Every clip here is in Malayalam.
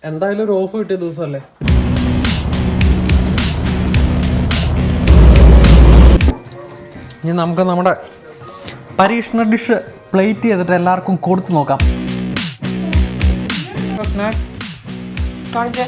എന്തായാലും ഒരു ഓഫ് കിട്ടിയ ദിവസമല്ലേ. ഇനി നമുക്ക് നമ്മുടെ പരീക്ഷണ ഡിഷ് പ്ലേറ്റ് ചെയ്തിട്ട് എല്ലാവർക്കും കൊടുത്തു നോക്കാം. സ്നാക്ക് കാണിച്ചേ.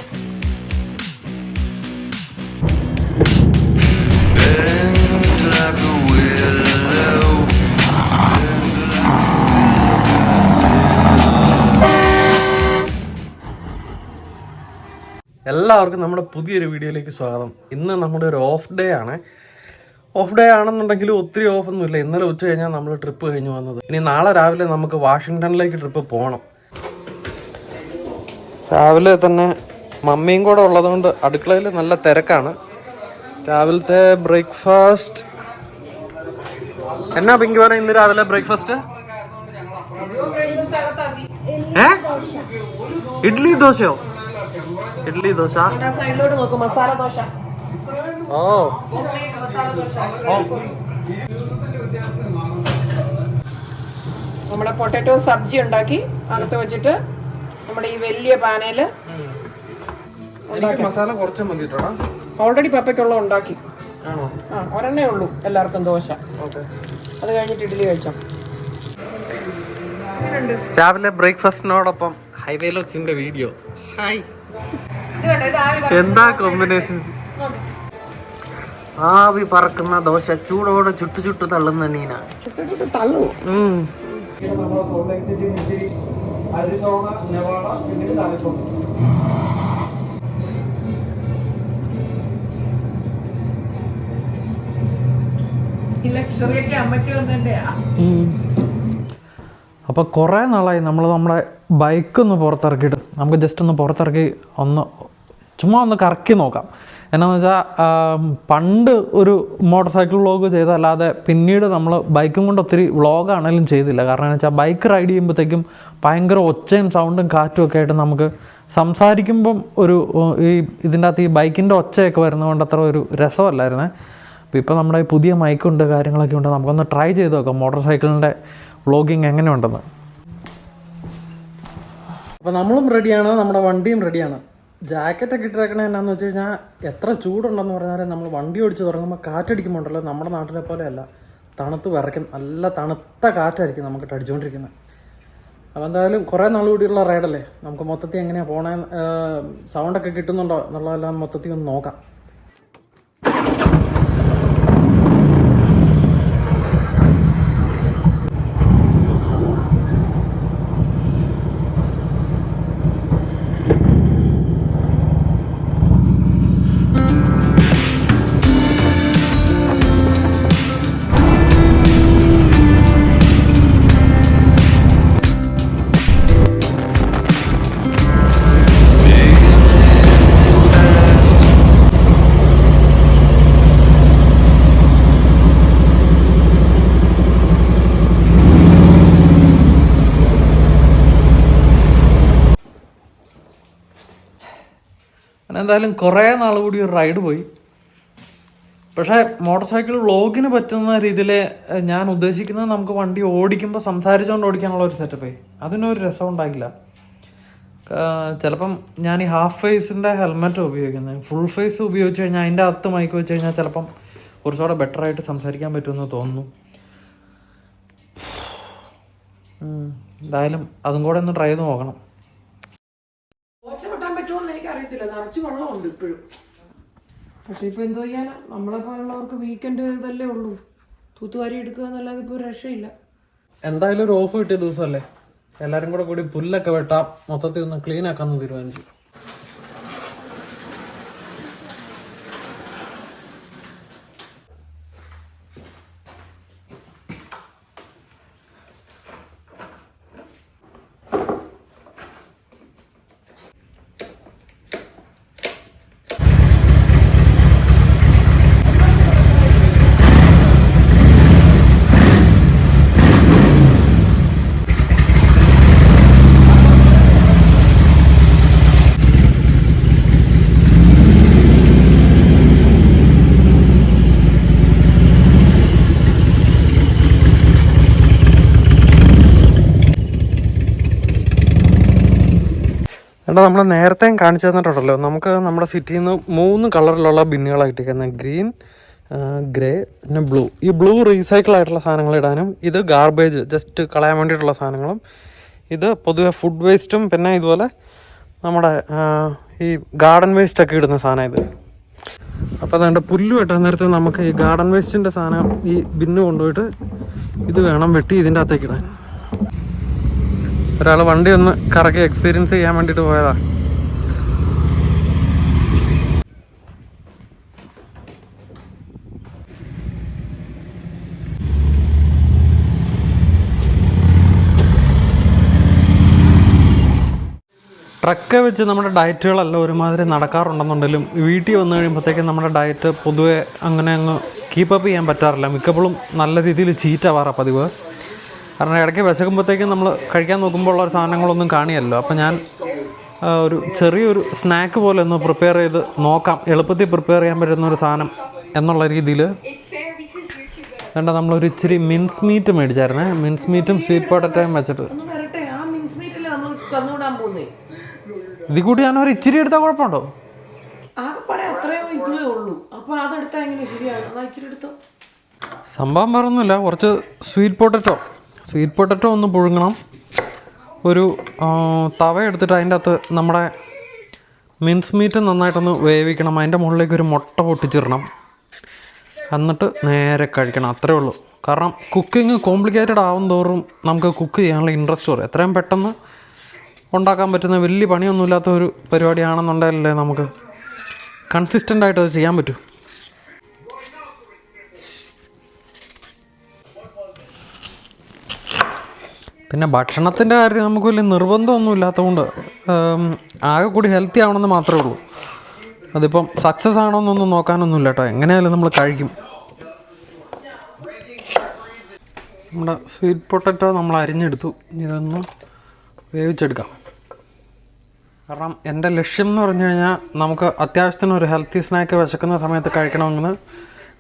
എല്ലാവർക്കും നമ്മുടെ പുതിയൊരു വീഡിയോയിലേക്ക് സ്വാഗതം. ഇന്ന് നമ്മുടെ ഒരു ഓഫ് ഡേ ആണ്. ഓഫ് ഡേ ആണെന്നുണ്ടെങ്കിലും ഒത്തിരി ഓഫൊന്നുമില്ല. ഇന്നലെ ഉച്ച കഴിഞ്ഞാൽ നമ്മൾ ട്രിപ്പ് കഴിഞ്ഞ് വന്നത്. ഇനി നാളെ രാവിലെ നമുക്ക് വാഷിങ്ടണിലേക്ക് ട്രിപ്പ് പോകണം. രാവിലെ തന്നെ മമ്മിയും കൂടെ ഉള്ളതുകൊണ്ട് അടുക്കളയിൽ നല്ല തിരക്കാണ്. രാവിലത്തെ ബ്രേക്ക്ഫാസ്റ്റ് എന്നാ പിങ്കി പറഞ്ഞ ഇന്ന് രാവിലെ ബ്രേക്ക്ഫാസ്റ്റ്? ഇഡ്ലി ദോശയോ? ഇഡ്ലി ദോശ. സൈഡിലോട്ട് നോക്കൂ, മസാല ദോശ. ഓ നമ്മുടെ പൊട്ടാറ്റോ സബ്ജി ഉണ്ടാക്കി അകത്ത് വെച്ചിട്ട് നമ്മുടെ ഈ വലിയ പാനയില് മസാല കുറച്ച് മതിട്ടാ. ഓൾറെഡി പപ്പയ്ക്കുള്ള ഉണ്ടാക്കി. ഒരെണ്ണേ ഉള്ളൂ എല്ലാവർക്കും ദോശ. അത് കഴിഞ്ഞിട്ട് ഇഡ്ഡലി കഴിച്ചോ. രാവിലെ ബ്രേക്ക്ഫാസ്റ്റിനോടൊപ്പം ഹൈവേ ലോക്സിന്റെ വീഡിയോ. ഹായ്, എന്താ കോമ്പിനേഷൻ? ആവി പറക്കുന്ന ദോശ ചൂടോടെ ചുട്ടു ചുട്ടു തള്ളുന്ന നീന. അപ്പോൾ കുറേ നാളായി നമ്മൾ നമ്മുടെ ബൈക്കൊന്ന് പുറത്തിറക്കിയിട്ട് നമുക്ക് ജസ്റ്റ് ഒന്ന് പുറത്തിറക്കി ചുമ്മാ ഒന്ന് കറക്കി നോക്കാം. എന്നാന്ന് വെച്ചാൽ പണ്ട് ഒരു മോട്ടോർ സൈക്കിൾ വ്ളോഗ് ചെയ്തല്ലാതെ പിന്നീട് നമ്മൾ ബൈക്കും കൊണ്ട് ഒത്തിരി വ്ളോഗാണെങ്കിലും ചെയ്തില്ല. കാരണം എന്ന് വെച്ചാൽ ബൈക്ക് റൈഡ് ചെയ്യുമ്പോഴത്തേക്കും ഭയങ്കര ഒച്ചയും സൗണ്ടും കാറ്റും ഒക്കെ ആയിട്ട് നമുക്ക് സംസാരിക്കുമ്പം ഇതിൻ്റെ അകത്ത് ഈ ബൈക്കിൻ്റെ ഒച്ചയൊക്കെ വരുന്നതുകൊണ്ട് അത്ര ഒരു രസമല്ലായിരുന്നേ. അപ്പോൾ ഇപ്പോൾ നമ്മുടെ പുതിയ മൈക്കുണ്ട്, കാര്യങ്ങളൊക്കെ ഉണ്ട്. നമുക്കൊന്ന് ട്രൈ ചെയ്ത് നോക്കാം മോട്ടോർ സൈക്കിളിൻ്റെ വ്ളോഗിങ് എങ്ങനെയുണ്ടെന്ന്. അപ്പോൾ നമ്മളും റെഡിയാണ്, നമ്മുടെ വണ്ടിയും റെഡിയാണ്. ജാക്കറ്റൊക്കെ ഇട്ടിരിക്കണേ എന്നാന്ന് വെച്ച് കഴിഞ്ഞാൽ എത്ര ചൂടുണ്ടെന്ന് പറഞ്ഞാൽ നമ്മൾ വണ്ടി ഓടിച്ച് തുടങ്ങുമ്പോൾ കാറ്റടിക്കുമ്പോൾ ഉണ്ടല്ലോ, നമ്മുടെ നാട്ടിലെ പോലെയല്ല, തണുത്ത് വിറയ്ക്കും. നല്ല തണുത്ത കാറ്റായിരിക്കും നമുക്ക് അടിച്ചുകൊണ്ടിരിക്കുന്നത്. അപ്പോൾ എന്തായാലും കുറേ നാൾ കൂടിയുള്ള റൈഡല്ലേ, നമുക്ക് മൊത്തത്തിൽ എങ്ങനെയാണ് പോണേ, സൗണ്ടൊക്കെ കിട്ടുന്നുണ്ടോ എന്നുള്ളതെല്ലാം മൊത്തത്തിൽ ഒന്ന് നോക്കാം. എന്തായാലും കുറേ നാൾ കൂടി ഒരു റൈഡ് പോയി. പക്ഷേ മോട്ടോർ സൈക്കിൾ വ്ളോഗിന് പറ്റുന്ന രീതിയിൽ ഞാൻ ഉദ്ദേശിക്കുന്നത് നമുക്ക് വണ്ടി ഓടിക്കുമ്പോൾ സംസാരിച്ചുകൊണ്ട് ഓടിക്കാനുള്ള ഒരു സെറ്റപ്പേ, അതിനൊരു രസം ഉണ്ടാക്കില്ല. ചിലപ്പം ഞാൻ ഈ ഹാഫ് ഫേസിൻ്റെ ഹെൽമെറ്റ് ഉപയോഗിക്കുന്നത്. ഫുൾ ഫേസ് ഉപയോഗിച്ച് കഴിഞ്ഞാൽ അതിൻ്റെ അകത്ത് മൈക്ക് വെച്ച് കഴിഞ്ഞാൽ ചിലപ്പം കുറച്ചുകൂടെ ബെറ്ററായിട്ട് സംസാരിക്കാൻ പറ്റുമെന്ന് തോന്നുന്നു. എന്തായാലും അതും കൂടെ ഒന്ന് ട്രൈ ചെയ്ത് നോക്കണം. നിറച്ച് വെള്ളമുണ്ട് ഇപ്പോഴും. പക്ഷെ ഇപ്പൊ എന്തോ ചെയ്യാനാ, നമ്മളെ പോലുള്ളവർക്ക് വീക്കെൻഡ് ഇതല്ലേ ഉള്ളൂ, തൂത്തുവാരി എടുക്കുക എന്നല്ലാതെ ഇപ്പൊ രക്ഷയില്ല. എന്തായാലും ഒരു ഓഫ് കിട്ടിയ ദിവസമല്ലേ, എല്ലാരും കൂടി പുല്ലൊക്കെ വെട്ടാം, മൊത്തത്തിൽ ഒന്ന് ക്ലീൻ ആക്കാന്ന് തീരുമാനിച്ചു. എടാ നമ്മൾ നേരത്തെ കാണിച്ചു തന്നിട്ടുണ്ടല്ലോ, നമുക്ക് നമ്മുടെ സിറ്റിയിൽ നിന്ന് 3 കളറിലുള്ള ബിന്നുകളായിട്ടിരിക്കുന്നത്. ഗ്രീൻ, ഗ്രേ, പിന്നെ ബ്ലൂ. ഈ ബ്ലൂ റീസൈക്കിൾ ആയിട്ടുള്ള സാധനങ്ങൾ ഇടാനും, ഇത് ഗാർബേജ് ജസ്റ്റ് കളയാൻ വേണ്ടിയിട്ടുള്ള സാധനങ്ങളും, ഇത് പൊതുവെ ഫുഡ് വേസ്റ്റും, പിന്നെ ഇതുപോലെ നമ്മുടെ ഈ ഗാർഡൻ വേസ്റ്റൊക്കെ ഇടുന്ന സാധനം ഇത്. അപ്പോൾ അതുകൊണ്ട് പുല്ല് വെട്ടാൻ നേരത്തെ നമുക്ക് ഈ ഗാർഡൻ വേസ്റ്റിൻ്റെ സാധനം ഈ ബിന്ന് കൊണ്ടുപോയിട്ട് ഇത് വേണം വെട്ടി ഇതിൻ്റെ അകത്തേക്ക് ഇടാൻ. ഒരാൾ വണ്ടി ഒന്ന് കറക്കി എക്സ്പീരിയൻസ് ചെയ്യാൻ വേണ്ടിയിട്ട് പോയതാ. ട്രക്ക് വെച്ച് നമ്മുടെ ഡയറ്റുകളെല്ലാം ഒരുമാതിരി നടക്കാറുണ്ടെന്നുണ്ടെങ്കിലും വീട്ടിൽ വന്നു കഴിയുമ്പോഴത്തേക്കും നമ്മുടെ ഡയറ്റ് പൊതുവെ അങ്ങനെ അങ്ങ് കീപ്പപ്പ് ചെയ്യാൻ പറ്റാറില്ല. മിക്കപ്പോഴും നല്ല രീതിയിൽ ചീറ്റാവാറാണ് പതിവ്. കാരണം ഇടയ്ക്ക് വിശക്കുമ്പോഴത്തേക്കും നമ്മൾ കഴിക്കാൻ നോക്കുമ്പോൾ ഉള്ള സാധനങ്ങളൊന്നും കാണിയല്ലോ. അപ്പോൾ ഞാൻ ഒരു ചെറിയൊരു സ്നാക്ക് പോലെ ഒന്ന് പ്രിപ്പയർ ചെയ്ത് നോക്കാം, എളുപ്പത്തിൽ പ്രിപ്പയർ ചെയ്യാൻ പറ്റുന്ന ഒരു സാധനം എന്നുള്ള രീതിയിൽ. വേണ്ട, നമ്മളൊരു ഇച്ചിരി മിൻസ് മീറ്റ് മേടിച്ചായിരുന്നേ. മിൻസ് മീറ്റും സ്വീറ്റ് പൊട്ടറ്റോയും വെച്ചിട്ട് ഇതിൽ കൂടി ഞാൻ ഒരു ഇച്ചിരി എടുത്താൽ കുഴപ്പമുണ്ടോ? സംഭവം വേറൊന്നുമില്ല, കുറച്ച് സ്വീറ്റ് പൊട്ടറ്റോ ഒന്ന് പുഴുങ്ങണം. ഒരു തവ എടുത്തിട്ട് അതിൻ്റെ അകത്ത് നമ്മുടെ മിൻസ് മീറ്റ് നന്നായിട്ടൊന്ന് വേവിക്കണം. അതിൻ്റെ മുകളിലേക്ക് ഒരു മുട്ട പൊട്ടിച്ചിടണം, എന്നിട്ട് നേരെ കഴിക്കണം. അത്രേ ഉള്ളൂ. കാരണം കുക്കിംഗ് കോംപ്ലിക്കേറ്റഡ് ആവും തോറും നമുക്ക് കുക്ക് ചെയ്യാനുള്ള ഇൻട്രസ്റ്റ് വരും. എത്രയും പെട്ടെന്ന് ഉണ്ടാക്കാൻ പറ്റുന്ന വലിയ പണിയൊന്നുമില്ലാത്ത ഒരു പരിപാടിയാണെന്നുണ്ടെങ്കിലല്ലേ നമുക്ക് കൺസിസ്റ്റൻ്റായിട്ട് അത് ചെയ്യാൻ പറ്റൂ. പിന്നെ ഭക്ഷണത്തിൻ്റെ കാര്യത്തിൽ നമുക്ക് വലിയ നിർബന്ധമൊന്നും ഇല്ലാത്തതുകൊണ്ട് ആകെ കൂടി ഹെൽത്തി ആവണമെന്ന് മാത്രമേ ഉള്ളൂ. അതിപ്പം സക്സസ് ആണോ എന്നൊന്നും നോക്കാനൊന്നുമില്ല കേട്ടോ. എങ്ങനെയായാലും നമ്മൾ കഴിക്കും. നമ്മുടെ സ്വീറ്റ് പൊട്ടറ്റോ നമ്മൾ അരിഞ്ഞെടുത്തു. ഇതൊന്ന് വേവിച്ചെടുക്കാം. കാരണം എൻ്റെ ലക്ഷ്യം എന്ന് പറഞ്ഞു കഴിഞ്ഞാൽ നമുക്ക് അത്യാവശ്യത്തിന് ഒരു ഹെൽത്തി സ്നാക്ക് വിശക്കുന്ന സമയത്ത്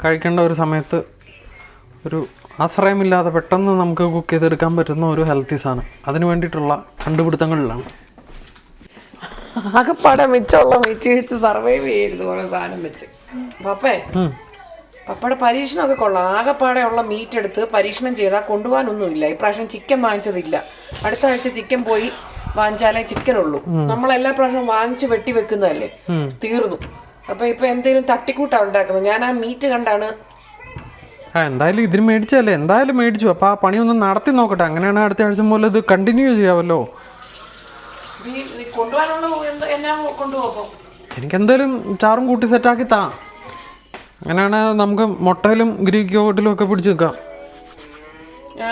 കഴിക്കേണ്ട ഒരു സമയത്ത് ഒരു ആശ്രയമില്ലാതെ പെട്ടെന്ന് നമുക്ക് കുക്ക് ചെയ്തെടുക്കാൻ പറ്റുന്ന ഒരു ഹെൽത്തി സാധനം. അതിന് വേണ്ടിയിട്ടുള്ള കണ്ടുപിടുത്തങ്ങളിലാണ്. ആകെപ്പാടെ മിച്ചമുള്ള വെച്ച് സർവൈവ് ചെയ്യരുത് ഓരോ സാധനം വെച്ച്. പപ്പയുടെ പരീക്ഷണമൊക്കെ കൊള്ളാം. ആകെപ്പാടെ ഉള്ള മീറ്റ് എടുത്ത് പരീക്ഷണം ചെയ്താൽ കൊണ്ടുപോകാനൊന്നുമില്ല. ഇപ്രാവശ്യം ചിക്കൻ വാങ്ങിച്ചതില്ല. അടുത്ത ആഴ്ച ചിക്കൻ പോയി വാങ്ങിച്ചാലേ ചിക്കൻ ഉള്ളൂ. നമ്മളെല്ലാ പ്രാവശ്യം വാങ്ങിച്ച് വെട്ടി വെക്കുന്നതല്ലേ, തീർന്നു. അപ്പൊ ഇപ്പൊ എന്തെങ്കിലും തട്ടിക്കൂട്ടാണ് ഉണ്ടാക്കുന്നത്. ഞാൻ ആ മീറ്റ് കണ്ടാണ് എന്തായാലും ഇതിന് മേടിച്ചല്ലേ, എന്തായാലും മേടിച്ചു. അപ്പോൾ ആ പണി ഒന്ന് നടത്തി നോക്കട്ടെ. അങ്ങനെയാണ് അടുത്ത ആഴ്ച മുതൽ ഇത് കണ്ടിന്യൂ ചെയ്യാമല്ലോ. എനിക്കെന്തായാലും ചാറും കൂട്ടി സെറ്റാക്കി താ. അങ്ങനെയാണ് നമുക്ക് മുട്ടയിലും ഗ്രീക്ക് യോഗട്ടിലും ഒക്കെ പിടിച്ച് വെക്കാം.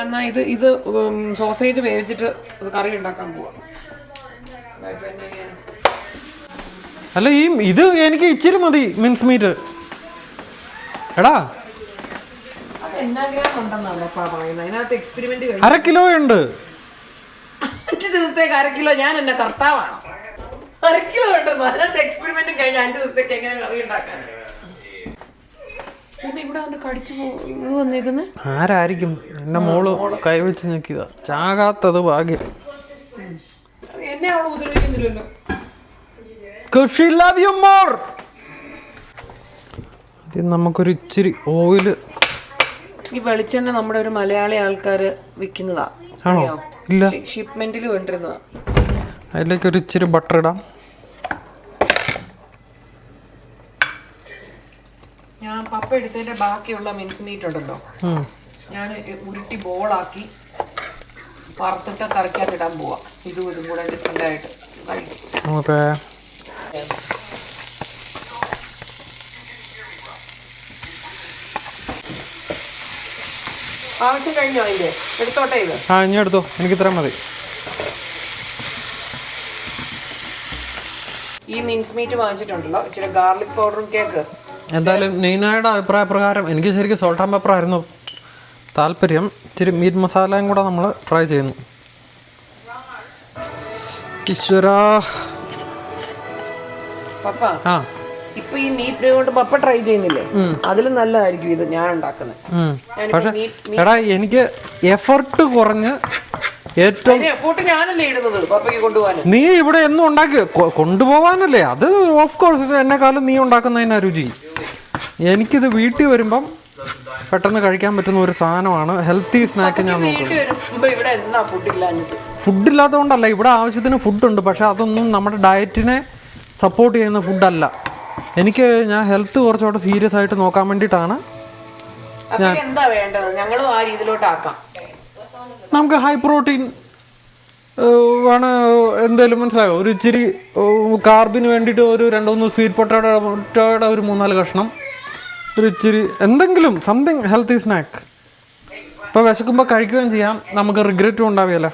എന്നാ ഇത് സോസേജ് വേവിച്ചിട്ട് കറി ഉണ്ടാക്കാൻ പോവാം. അല്ല, ഇത് എനിക്ക് ഇച്ചിരി മതി മിൻസ് മീറ്റ്. എടാ 1/2 കിലോ ഉണ്ട്. 5 ദിവസത്തേക്ക് 1/2 കിലോ. ഞാൻ എന്നെ കർത്താവാണോ? 1/2 കിലോ ഉണ്ടെന്നോ? അതിനകത്ത് എക്സ്പെരിമെന്റും കഴിഞ്ഞ് 5 ദിവസത്തേക്ക് എങ്ങനെ കറി ഉണ്ടാക്കാൻ? ആരായിരിക്കും? എന്റെ മോള് കൈവച്ച് ഞെക്കിയതാ. ചാകാത്തത് ഭാഗ്യം. എന്നെ അവള് ഉപദ്രവിക്കുന്നില്ലല്ലോ. നമുക്കൊരു ഇച്ചിരി ഓയില്. ഈ വെളിച്ചെണ്ണ നമ്മുടെ ഒരു മലയാളി ആൾക്കാര് വിൽക്കുന്നതാ. ആണോ? ഇല്ല, ഷിപ്മെന്റിൽ വേണ്ടിരുന്നതാ. അതിലേക്ക് ഒരു ഇച്ചിരി ബട്ടർ ഇടാം. ഞാൻ പപ്പ എടുത്തതിന്റെ ബാക്കിയുള്ള മിൻസ് മീറ്റ് ഉണ്ടല്ലോ, ഞാൻ ഉരുട്ടി ബോളാക്കി വറുത്തിട്ട് കറിക്കകത്തിടാൻ പോവാ. ഇതും കൂടെ ഡിഫറെന്റ് ആയിട്ട് ഓക്കെ. ആവശ്യം കഴിഞ്ഞോ? അതിന്റെ എടുത്തോട്ടെ. ഇത് ഇനി എടുത്തോ, എനിക്ക് ഇത്ര മതി. ഈ മിൻസ് മീറ്റ് വാങ്ങിച്ചിട്ടുണ്ടല്ലോ, ഇച്ചിരി ഗാർലിക് പൗഡറും കേക്ക്. എന്തായാലും നീനായുടെ അഭിപ്രായ പ്രകാരം എനിക്ക് ശരിക്കും സോൾട്ട് ആൻഡ് പെപ്പർ ആയിരുന്നു താല്പര്യം. ഇച്ചിരി മീറ്റ് മസാലയും കൂടെ നമ്മൾ ട്രൈ ചെയ്യുന്നു. ഈശ്വരാ പപ്പ, ഇപ്പൊ ഈ മീറ്റ് കൊണ്ട് പപ്പ ട്രൈ ചെയ്യുന്നില്ലേ, അതിലും നല്ലതായിരിക്കും ഇത് ഞാൻ ഉണ്ടാക്കുന്നത്. പക്ഷെ എടാ, എനിക്ക് എഫർട്ട് കുറഞ്ഞ് ഏറ്റവും എഫോർട്ട് ഞാനല്ലേ ഇടുന്നത് പപ്പയ്ക്ക് കൊണ്ടുപോകാൻ. നീ ഇവിടെ എന്നും ഉണ്ടാക്കി കൊണ്ടുപോകാനല്ലേ, അത് ഓഫ് കോഴ്സ് ഇത് എന്നെക്കാളും നീ ഉണ്ടാക്കുന്നതിനാ രുചി. എനിക്കിത് വീട്ടിൽ വരുമ്പം പെട്ടെന്ന് കഴിക്കാൻ പറ്റുന്ന ഒരു സാധനമാണ്. ഹെൽത്തി സ്നാക്ക് ഞാൻ നോക്കുന്നത്. ഫുഡില്ലാത്തതുകൊണ്ടല്ല, ഇവിടെ ആവശ്യത്തിന് ഫുഡുണ്ട്, പക്ഷെ അതൊന്നും നമ്മുടെ ഡയറ്റിനെ സപ്പോർട്ട് ചെയ്യുന്ന ഫുഡല്ല. ഞാൻ ഹെൽത്ത് കുറച്ചുകൂടെ സീരിയസ് ആയിട്ട് നോക്കാൻ വേണ്ടിയിട്ടാണ്. എന്താ വേണ്ടത്? ഞങ്ങളും ആ രീതിയിലോട്ട് ആക്കാം. നമുക്ക് ഹൈ പ്രോട്ടീൻ ആണ് എന്തേലും മനസ്സിലായോ, ഒരു ഇച്ചിരി കാർബിന് വേണ്ടിയിട്ട് ഒരു 2-3 സ്വീറ്റ് പൊട്ടാറ്റോയുടെ ഒരു 4-5 കഷ്ണം, ഒരു ഇച്ചിരി എന്തെങ്കിലും സംതിങ് ഹെൽത്തി സ്നാക്ക്. ഇപ്പോൾ വിശക്കുമ്പോൾ കഴിക്കുകയും ചെയ്യാം, നമുക്ക് റിഗ്രറ്റും ഉണ്ടാവില്ല.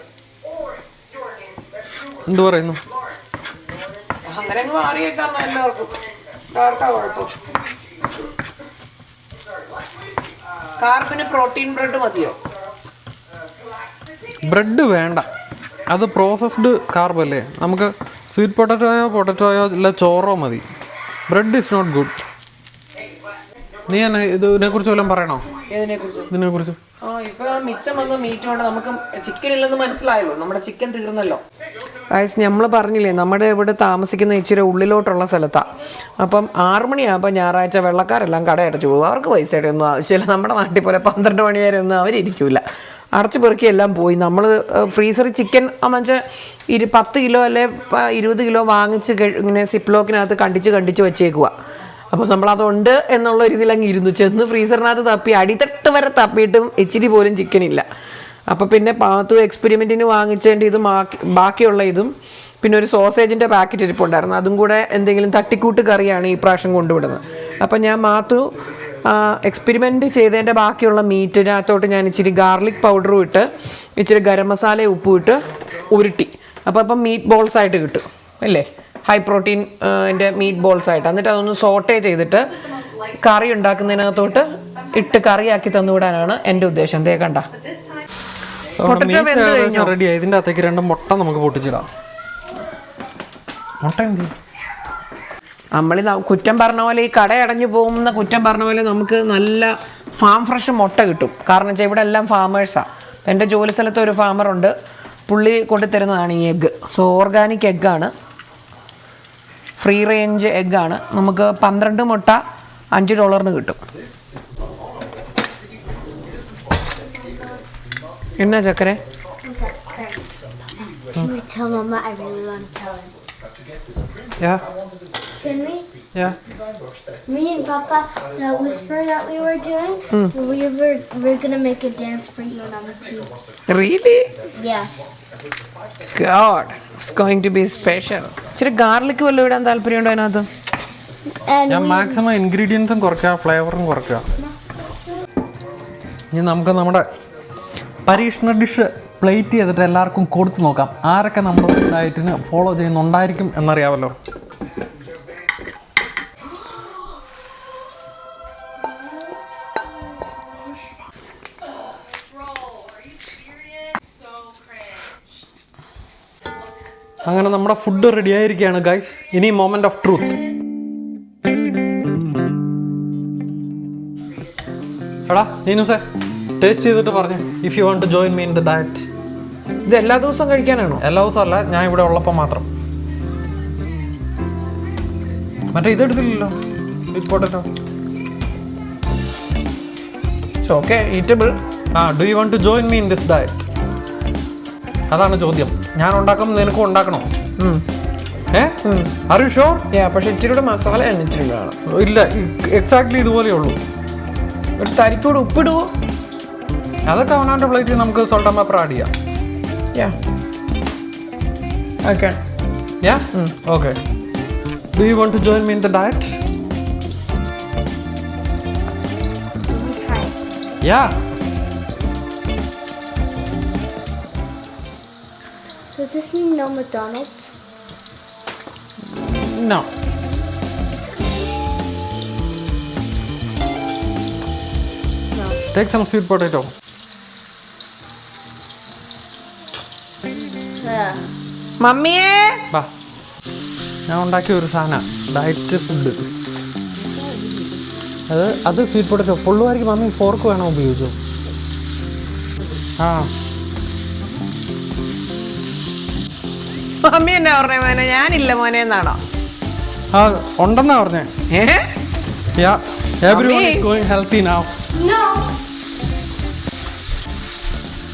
എന്തു പറയുന്നു? കാർബിന് പ്രോട്ടീൻ ബ്രെഡ് മതിയോ? ബ്രെഡ് വേണ്ട, അത് പ്രോസസ്ഡ് കാർബ് അല്ലേ. നമുക്ക് സ്വീറ്റ് പൊട്ടറ്റോയോ ഇല്ല ചോറോ മതി. Bread is not good. നീ തന്നെ ഇതിനെ കുറിച്ച് വല്ലതും പറയണോ? ഇതിനെ കുറിച്ച് ഇപ്പൊ മിച്ചം വന്ന മീറ്റോടെ നമുക്ക് ചിക്കൻ ഇല്ലെന്ന് മനസ്സിലായല്ലോ. നമ്മുടെ ചിക്കൻ തീർന്നല്ലോ. നമ്മൾ പറഞ്ഞില്ലേ, നമ്മുടെ ഇവിടെ താമസിക്കുന്ന ഇച്ചിരി ഉള്ളിലോട്ടുള്ള സ്ഥലത്താണ്. അപ്പം 6 മണിയാകുമ്പോൾ ഞായറാഴ്ച വെള്ളക്കാരെല്ലാം കടയടച്ചു പോകും. അവർക്ക് പൈസയുടെ ഒന്നും ആവശ്യമില്ല. നമ്മുടെ നാട്ടിൽ പോലെ 12 മണി വരെ ഒന്നും അവരിയ്ക്കില്ല. അടച്ചു പെറുക്കി എല്ലാം പോയി. നമ്മൾ ഫ്രീസറിൽ ചിക്കൻ മറ്റേ 10 കിലോ അല്ലെ 20 കിലോ വാങ്ങിച്ച് ഇങ്ങനെ സിപ്ലോക്കിനകത്ത് കണ്ടിച്ച് വെച്ചേക്കുക. അപ്പോൾ നമ്മളതുണ്ട് എന്നുള്ള രീതിയിൽ അങ്ങ് ഇരുന്നു. ചെന്ന് ഫ്രീസറിനകത്ത് തപ്പി അടിത്തട്ട് വരെ തപ്പിയിട്ടും ഇച്ചിരി പോലും ചിക്കനില്ല. അപ്പോൾ പിന്നെ പാത്തു എക്സ്പെരിമെൻറ്റിന് വാങ്ങിച്ചേണ്ട ഇതും ബാക്കിയുള്ള ഇതും പിന്നെ ഒരു സോസേജിൻ്റെ പാക്കറ്റ് ഇരിപ്പുണ്ടായിരുന്നു. അതും കൂടെ എന്തെങ്കിലും തട്ടിക്കൂട്ട് കറിയാണ് ഈ പ്രാവശ്യം കൊണ്ടുവിടുന്നത്. അപ്പം ഞാൻ മാത്തു എക്സ്പെരിമെൻറ്റ് ചെയ്തതിൻ്റെ ബാക്കിയുള്ള മീറ്റിനകത്തോട്ട് ഞാൻ ഇച്ചിരി ഗാർലിക് പൗഡറും ഇട്ട് ഇച്ചിരി ഗരം മസാലയും ഉപ്പും ഇട്ട് ഉരുട്ടി. അപ്പം മീറ്റ് ബോൾസ് ആയിട്ട് കിട്ടും അല്ലേ, ഹൈ പ്രോട്ടീൻ മീറ്റ് ബോൾസ് ആയിട്ട്. എന്നിട്ട് അതൊന്ന് സോട്ടേ ചെയ്തിട്ട് കറി ഉണ്ടാക്കുന്നതിനകത്തോട്ട് ഇട്ട് കറിയാക്കി തന്നുവിടാനാണ് എൻ്റെ ഉദ്ദേശം. ദേ കണ്ട റെഡി. ഇതിൻ്റെ അകത്തേക്ക് 2 മുട്ട നമുക്ക് പൊട്ടിച്ചിടാം. മുട്ട എന്ത് നമ്മൾ കുറ്റം പറഞ്ഞ പോലെ, ഈ കട അടഞ്ഞു പോകുന്ന കുറ്റം പറഞ്ഞ പോലെ നമുക്ക് നല്ല ഫാം ഫ്രഷ് മുട്ട കിട്ടും. കാരണം വെച്ചാൽ ഇവിടെ എല്ലാം ഫാമേഴ്സാണ്. എൻ്റെ ജോലി സ്ഥലത്ത് ഒരു ഫാമറുണ്ട്, പുള്ളി കൊണ്ടുതരുന്നതാണ് ഈ എഗ്ഗ്. സോ ഓർഗാനിക് എഗ്ഗാണ്, ഫ്രീ റേഞ്ച് എഗ്ഗാണ്. നമുക്ക് 12 മുട്ട $5 കിട്ടും. എന്നാ ചക്കരെ? Can we tell Mama I really want to tell her? Yeah. Can we? Yeah. Me and Papa, the whisper that we were doing, we're gonna make a dance for you and Mama too. Really? Yeah. God, it's going to be special. ഇച്ചിരി ഗാർലിക് വല്ലതും ഇടാൻ താല്പര്യമുണ്ടോ അതിനകത്ത്? ഞാൻ മാക്സിമം ഇൻഗ്രീഡിയൻസും കുറയ്ക്കുക, ഫ്ലേവറും കുറയ്ക്കുക. ഇനി നമുക്ക് നമ്മുടെ പരീക്ഷണ ഡിഷ് പ്ലേറ്റ് ചെയ്തിട്ട് എല്ലാവർക്കും കൊടുത്തു നോക്കാം. ആരൊക്കെ നമ്മുടെ ഡയറ്റിന് ഫോളോ ചെയ്യുന്നുണ്ടായിരിക്കും എന്നറിയാമല്ലോ. അങ്ങനെ നമ്മുടെ ഫുഡ് റെഡി ആയിരിക്കുകയാണ് ഗൈസ്. ഇനി മൊമെന്റ് ഓഫ് ട്രൂത്ത്. എടാ നീനുസേ, ടേസ്റ്റ് ചെയ്തിട്ട് പറഞ്ഞു if you want to join me in the diet. ഇത് എല്ലാ ദിവസവും കഴിക്കാനാണോ? എല്ലാ ദിവസവും അല്ല, ഞാൻ ഇവിടെ ഉള്ളപ്പോൾ മാത്രം. മറ്റേ ഇതെടുത്തില്ലല്ലോ, sweet potato. Okay, eatable. Do you want to join me in this diet? അതാണ് ചോദ്യം. ഞാൻ ഉണ്ടാക്കും, നിനക്കും ഉണ്ടാക്കണോ? Are you sure? പക്ഷെ ഇച്ചിരി മസാല ഇച്ചിരി വേണം. ഇല്ല, എക്സാക്ട്ലി ഇതുപോലെയേ ഉള്ളൂ. ഒരു തരിക്കൂടെ ഉപ്പിടുവോ? അതൊക്കെ അവനാൻ്റെ പ്ലേറ്റിൽ നമുക്ക് സോൾട്ട് ആൻഡ് പെപ്പർ ആഡ് ചെയ്യാം. Okay. Do you want to join me in the diet? Yeah. Does this mean no McDonald's? No. No. Take some sweet potato. മമ്മിയേ, ബാ, ഞാൻ ഉണ്ടാക്കിയ ഒരു സാധനം ഡയറ്റ് ഫുഡ്. അത് സ്വീറ്റ് പൊട്ടറ്റോ പൊള്ളുമായിരിക്കും. മമ്മി ഫോർക്ക് വേണോ ഉപയോഗിച്ചോ? മമ്മി എന്നാ പറഞ്ഞേ മോനെ? ഞാനില്ല മോനെ എന്നാണോ? ആ ഉണ്ടെന്നാ പറഞ്ഞേ. Everyone is going healthy now. No.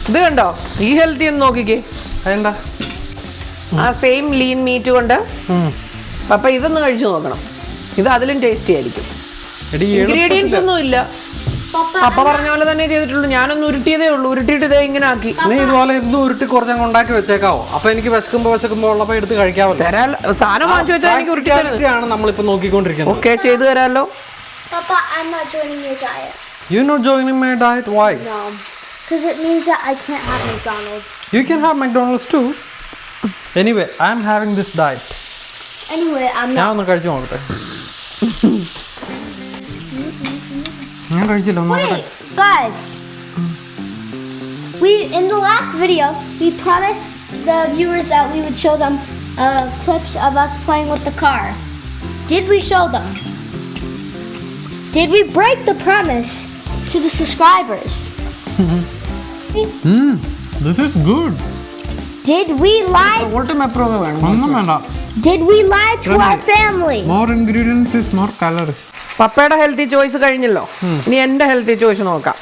ഇത് കണ്ടോ, ഈ ഹെൽത്തി ഒന്ന് നോക്കിക്കേ. എന്താ ആ സെയിം ലീൻ മീറ്റ് കൊണ്ട് പപ്പ ഇതൊന്ന് കഴിച്ചു നോക്കണം. ഇത് അതിലും ടേസ്റ്റി ആയിരിക്കും. ഇൻഗ്രീഡിയൻസ് ഒന്നും ഇല്ല. പപ്പ പറഞ്ഞ പോലെ തന്നെ ചെയ്തിട്ടുള്ളൂ. ഞാനൊന്ന് ഉരുട്ടിയതേ ഉള്ളൂ. ഉരുട്ടിയിട്ട് ഇതേ ഇങ്ങനെ ആക്കി. നീ ഇതുപോലെ ഇന്ന് ഉരുട്ടി കുറച്ചങ്ങ് ഉണ്ടാക്കി വെച്ചേക്കാവോ? അപ്പൊ എനിക്ക് വിശക്കുമ്പോ ഉള്ളപ്പോ എടുത്ത് കഴിക്കാമല്ലോ. സാധനം വാങ്ങിച്ചു വെച്ചാൽ എനിക്ക് ഉരുട്ടിയാണ് നമ്മളിപ്പോ നോക്കിക്കൊണ്ടിരിക്കുന്നത്. ഓക്കെ, ചെയ്തു തരാമല്ലോ. Papa, I'm not joining your diet. You're not joining my diet? Why? No. Because it means that I can't have McDonald's. You can have McDonald's too. Anyway, I'm having this diet. Anyway, I'm ഞാൻ not. ഒന്ന് കഴിച്ചു നോക്കട്ടെ. ഞാൻ കഴിച്ചില്ല. ഒന്ന് നോക്കട്ടെ. Wait, guys. In the last video, we promised the viewers that we would show them clips of us playing with the car. Did we show them? Did we break the promise to the subscribers? This is good. Did we lie? ഒന്നും വേണ്ട. Did we lie to our family? More ingredients is more calories. പപ്പയുടെ ഹെൽത്തി ചോയ്സ് കഴിഞ്ഞല്ലോ. ഇനി എന്റെ ഹെൽത്തി ചോയ്സ് നോക്കാം.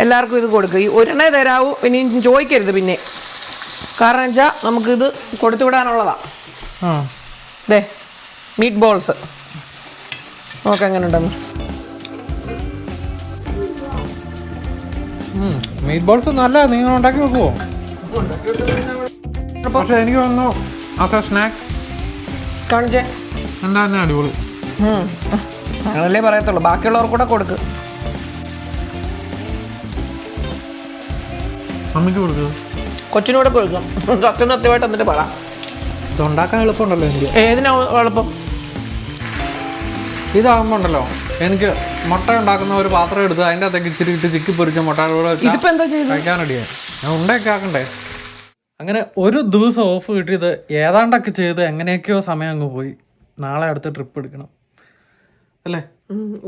എല്ലാവർക്കും ഇത് കൊടുക്കുക. ഈ ഒരെണ്ണേ തരാവൂ, ഇനി ചോദിക്കരുത് പിന്നെ. കാരണം വെച്ചാൽ നമുക്കിത് കൊടുത്തുവിടാനുള്ളതാ. ദേ മീറ്റ് ബോൾസ് നോക്കാം എങ്ങനെ ഉണ്ടെന്ന്. മീറ്റ് ബോൾസ് നല്ല നിങ്ങൾ ഉണ്ടാക്കി വെക്കുവോ? പക്ഷെ എനിക്ക് തോന്നുന്നു ആസ് എ സ്നാക്ക് കാണിച്ചേ. എന്താ തന്നെ അടിപൊളി. അങ്ങനല്ലേ പറയത്തുള്ളൂ. ബാക്കിയുള്ളവർ കൂടെ കൊടുക്ക്. അമ്മയ്ക്ക് കൊടുക്കുക. കൊച്ചിനൂടെ കൊടുക്കും. സത്യമായിട്ട് എന്നിട്ട് പറ. ഇത് ഉണ്ടാക്കാൻ എളുപ്പമുണ്ടല്ലോ എനിക്ക്. ഏതിനാ എളുപ്പം? ഇതാകുമ്പോൾ ഉണ്ടല്ലോ, എനിക്ക് മുട്ട ഉണ്ടാക്കുന്ന ഒരു പാത്രം എടുത്ത് അതിൻ്റെ അകത്തേക്ക് ഇച്ചിരി ഇട്ട് ചിക്കി പൊരിച്ച മുട്ടയുടെ ഇതിപ്പോ എന്താ ചെയ്തു? കഴിക്കാൻ റെഡിയായി. ഞാൻ ഉണ്ടൊക്കെ ആക്കണ്ടേ. അങ്ങനെ ഒരു ദിവസം ഓഫ് കിട്ടിയത് ഏതാണ്ടൊക്കെ ചെയ്ത് എങ്ങനെയൊക്കെയോ സമയം അങ്ങ് പോയി. നാളെ അടുത്ത ട്രിപ്പ് എടുക്കണം അല്ലേ?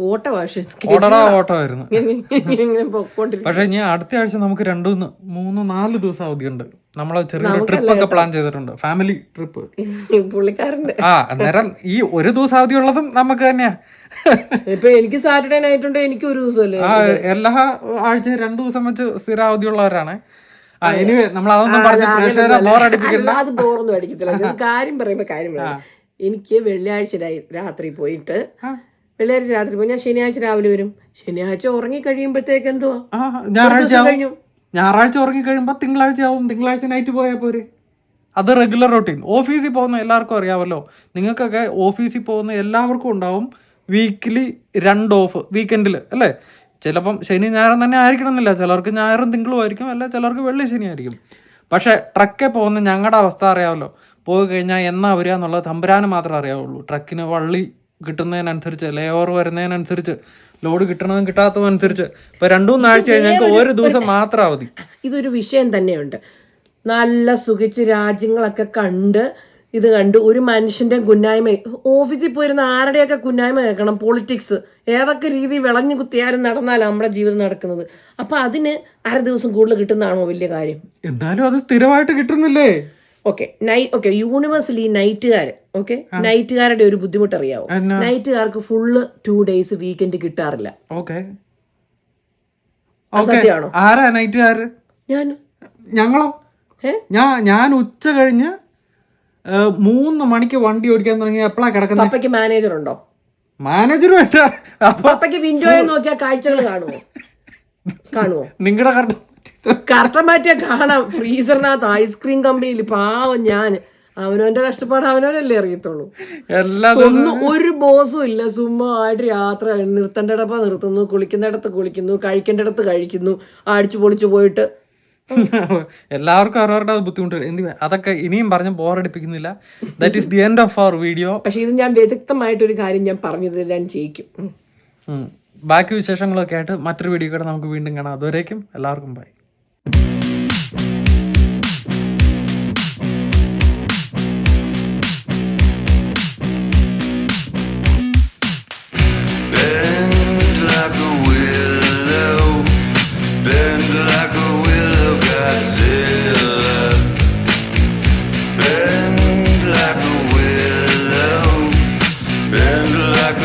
ഓട്ടമായിരുന്നു. പക്ഷെ ഇനി അടുത്ത ആഴ്ച നമുക്ക് 2, 3, 4 ദിവസം അവധിയുണ്ട്. നമ്മള് ചെറിയൊരു ട്രിപ്പ് ഒക്കെ പ്ലാൻ ചെയ്തിട്ടുണ്ട്. Family trip. പുള്ളിക്കാരന്റെ അന്നേരം ഈ ഒരു ദിവസം അവധി ഉള്ളതും നമുക്ക് തന്നെയാ. ഇപ്പൊ എനിക്ക് സാറ്റർഡേ നൈറ്റ് ഉണ്ട്, എനിക്ക് ഒരു ദിവസമല്ലേ. എല്ലാ ആഴ്ചയും 2 ദിവസം വെച്ച് സ്ഥിര അവധി ഉള്ളവരാണ്. എനിവേ നമ്മൾ അതൊന്നും പറഞ്ഞ് പ്രേക്ഷകരെ ബോറടിപ്പിക്കില്ല. അത് ബോറൊന്നും അടിക്കത്തില്ല. കാര്യം പറയുമ്പോ എനിക്ക് വെള്ളിയാഴ്ച രാത്രി പോയിട്ട് വെള്ളിയാഴ്ച രാത്രി പോയി ഞാൻ ശനിയാഴ്ച രാവിലെ വരും. ശനിയാഴ്ച ഉറങ്ങി കഴിയുമ്പോഴത്തേക്ക് എന്തുവാ ഞായറാഴ്ച ഉറങ്ങി കഴിയുമ്പോ തിങ്കളാഴ്ച ആവും. തിങ്കളാഴ്ച നൈറ്റ് പോയാൽ പോരെ. അത് റെഗുലർ റൊട്ടീൻ. ഓഫീസിൽ പോകുന്ന എല്ലാവർക്കും അറിയാമല്ലോ. നിങ്ങൾക്കൊക്കെ ഓഫീസിൽ പോകുന്ന എല്ലാവർക്കും ഉണ്ടാവും വീക്കിലി 2 ഓഫ് വീക്കെൻഡിൽ അല്ലേ. ചിലപ്പം ശനി ഞായറും തന്നെ ആയിരിക്കണമെന്നില്ല. ചിലർക്ക് ഞായറും തിങ്കളും ആയിരിക്കും, അല്ല ചിലർക്ക് വെള്ളി ശനി ആയിരിക്കും. പക്ഷെ ട്രക്കിൽ പോകുന്ന ഞങ്ങളുടെ അവസ്ഥ അറിയാമല്ലോ. പോയി കഴിഞ്ഞാൽ എന്നാ വരിക എന്നുള്ളത് തമ്പുരാന് മാത്രമേ അറിയാവുള്ളൂ. ട്രക്കിന് വള്ളി കിട്ടുന്നതിനനുസരിച്ച്, ലേ ഓവർ വരുന്നതിനനുസരിച്ച്, ലോഡ് കിട്ടണതും കിട്ടാത്തതും അനുസരിച്ച് ഇപ്പൊ 2-3 ആഴ്ച ഞങ്ങൾക്ക് ഒരു ദിവസം മാത്രം അവധി. ഇതൊരു വിഷയം തന്നെയുണ്ട്. നല്ല സുഖിച്ച് രാജ്യങ്ങളൊക്കെ കണ്ട് ഇത് കണ്ട് ഒരു മനുഷ്യന്റെ കുന്നായ്മ, ഓഫീസിൽ പോയിരുന്ന ആരുടെയൊക്കെ കുന്നായ്മ കേൾക്കണം. പൊളിറ്റിക്സ് ഏതൊക്കെ രീതി വിളഞ്ഞു കുത്തിയാലും നടന്നാലും നമ്മുടെ ജീവിതം നടക്കുന്നത്. അപ്പൊ അതിന് 1/2 ദിവസം കൂടുതൽ കിട്ടുന്നതാണോ വലിയ കാര്യം? എന്തായാലും അത് സ്ഥിരമായിട്ട് കിട്ടുന്നില്ലേ? ഓക്കെ യൂണിവേഴ്സലി നൈറ്റുകാർ നൈറ്റുകാരുടെ ഒരു ബുദ്ധിമുട്ട് അറിയാവോ? നൈറ്റുകാർക്ക് ഫുള്ള് 2 ഡേയ്സ് വീക്കെൻഡ് കിട്ടാറില്ല. സത്യമാണോ? ആരാ നൈറ്റുകാര്? ഞങ്ങളോ? ഞാൻ ഉച്ച കഴിഞ്ഞ് 3 മണിക്ക് വണ്ടി ഓടിക്കാൻ തുടങ്ങി. എപ്പോഴാ കിടക്കുന്നത്? പപ്പയ്ക്ക് മാനേജർ ഉണ്ടോ? മാനേജർ വേണ്ട. പപ്പയ്ക്ക് വിൻഡോയിൽ നോക്കിയാൽ കാഴ്ചകൾ കാണുമോ? നിങ്ങളുടെ കറക്റ്റ് മാറ്റിയാ കാണാം. ഫ്രീസറിനകത്ത് ഐസ്ക്രീം കമ്പനിയിൽ പാവം ഞാൻ. അവനവന്റെ കഷ്ടപ്പാട് അവനവനല്ലേ അറിയത്തുള്ളൂ. ഒന്നും ഒരു ബോസും ഇല്ല. സുമ്മാ ആയിട്ട് യാത്ര, നിർത്തേണ്ടിടപ്പ നിർത്തുന്നു, കുളിക്കുന്നിടത്ത് കുളിക്കുന്നു, കഴിക്കേണ്ടിടത്ത് കഴിക്കുന്നു, അടിച്ചു പൊളിച്ചു പോയിട്ട്. എല്ലാവർക്കും അവരവരുടെ ബുദ്ധിമുട്ട്. അതൊക്കെ ഇനിയും പറഞ്ഞ് ബോറടിപ്പിക്കുന്നില്ല. That is the end of our video. പക്ഷെ ഇത് ഞാൻ വ്യക്തമായിട്ടൊരു കാര്യം ഞാൻ പറഞ്ഞത് ഞാൻ ചെയ്യിക്കും. ബാക്കി വിശേഷങ്ങളൊക്കെ ആയിട്ട് മറ്റൊരു വീഡിയോ കൂടെ നമുക്ക് വീണ്ടും കാണാം. അതുവരേക്കും എല്ലാവർക്കും by. Bend like a willow, Godzilla. Bend like